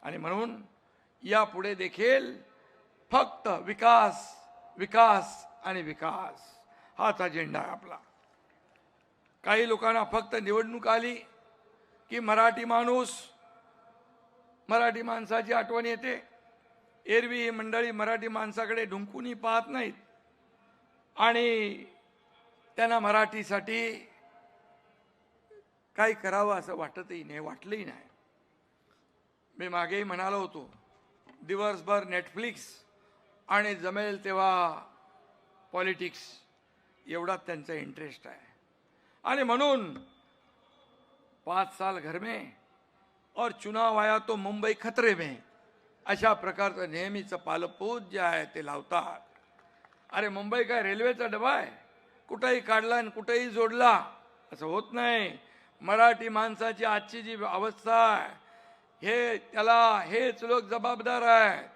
आणि म्हणून यापुढे देखील फक्त विकास विकास आणि विकास हाच अजेंडा आहे आपला. काही लोकांना फक्त निवडणूक आली की मराठी माणूस, मराठी माणसाची आठवण येते. एरवी ही मंडळी मराठी माणसाकडे ढुंकूनही पाहत नाहीत आणि त्यांना मराठीसाठी काही करावं असं वाटतही नाही, वाटलंही नाही. मी मागेही म्हणालो होतो, दिवसभर नेटफ्लिक्स आणि जमेल तेव्हा पॉलिटिक्स एवढाच त्यांचा इंटरेस्ट आहे. आणि म्हणून 5 साल घर में और चुनाव आया तो मुंबई खतरे में, अशा प्रकारचं नेहमीचं पालपूत जे आहे ते लावतात. अरे मुंबई काय रेल्वेचा डबा आहे, कुठेही काढला आणि कुठेही जोडला असं होत नाही. मराठी माणसाची आजची जी अवस्था आहे, हे त्याला हेच लोक जबाबदार आहेत.